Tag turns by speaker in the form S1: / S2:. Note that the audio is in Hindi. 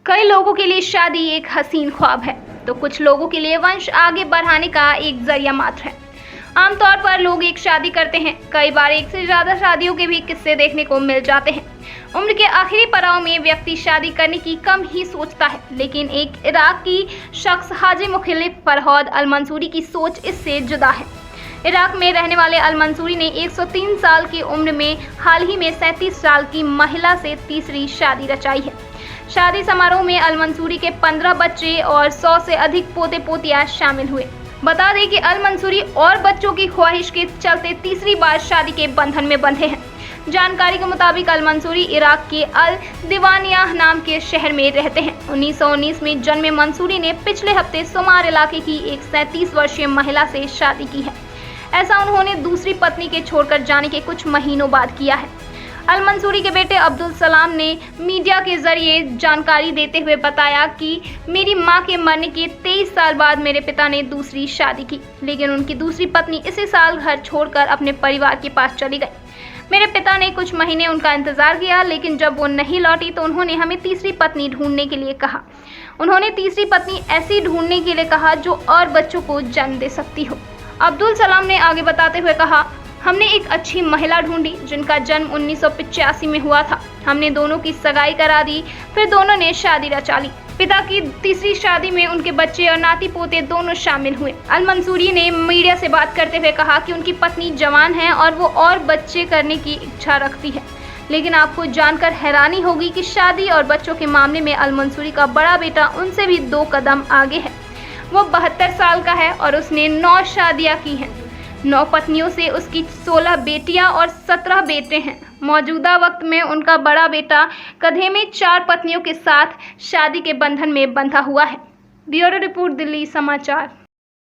S1: कई लोगों के लिए शादी एक हसीन ख्वाब है, तो कुछ लोगों के लिए वंश आगे बढ़ाने का एक जरिया मात्र है। आमतौर पर लोग एक शादी करते हैं, कई बार एक से ज्यादा शादियों के भी किस्से देखने को मिल जाते हैं। उम्र के आखिरी पड़ाव में व्यक्ति शादी करने की कम ही सोचता है, लेकिन एक इराकी शख्स हाजी मुखलिफ फरहौद अल मंसूरी की सोच इससे जुदा है। इराक में रहने वाले अल मंसूरी ने 103 साल की उम्र में हाल ही में 37 साल की महिला से तीसरी शादी रचाई है। शादी समारोह में अल मंसूरी के 15 बच्चे और 100 से अधिक पोते पोतियां शामिल हुए। बता दें कि अल मंसूरी और बच्चों की ख्वाहिश के चलते तीसरी बार शादी के बंधन में बंधे हैं। जानकारी के मुताबिक अल मंसूरी इराक के अल दीवानिया नाम के शहर में रहते हैं। 1919 में जन्मे मंसूरी ने पिछले हफ्ते सुमार इलाके की एक 37 वर्षीय महिला से शादी की है। ऐसा उन्होंने दूसरी पत्नी के छोड़कर जाने के कुछ महीनों बाद किया है। अल मंसूरी के बेटे अब्दुल सलाम ने मीडिया के जरिए जानकारी देते हुए बताया कि मेरी मां के मरने के 23 साल बाद मेरे पिता ने दूसरी शादी की, लेकिन उनकी दूसरी पत्नी इसी साल घर छोड़कर अपने परिवार के पास चली गई। मेरे पिता ने कुछ महीने उनका इंतजार किया, लेकिन जब वो नहीं लौटी तो उन्होंने हमें तीसरी पत्नी ढूंढने के लिए कहा। उन्होंने तीसरी पत्नी ऐसी ढूंढने के लिए कहा जो और बच्चों को जन्म दे सकती हो। अब्दुल सलाम ने आगे बताते हुए कहा, हमने एक अच्छी महिला ढूंढी जिनका जन्म 1985 में हुआ था। हमने दोनों की सगाई करा दी, फिर दोनों ने शादी रचा ली। पिता की तीसरी शादी में उनके बच्चे और नाती पोते दोनों शामिल हुए। अल मंसूरी ने मीडिया से बात करते हुए कहा कि उनकी पत्नी जवान है और वो और बच्चे करने की इच्छा रखती है, लेकिन आपको जानकर हैरानी होगी कि शादी और बच्चों के मामले में अल मंसूरी का बड़ा बेटा उनसे भी 2 कदम आगे है। वो 72 साल का है और उसने 9 शादियां की हैं। 9 पत्नियों से उसकी 16 बेटियां और 17 बेटे हैं। मौजूदा वक्त में उनका बड़ा बेटा कधे में 4 पत्नियों के साथ शादी के बंधन में बंधा हुआ है। ब्यूरो रिपोर्ट, दिल्ली समाचार।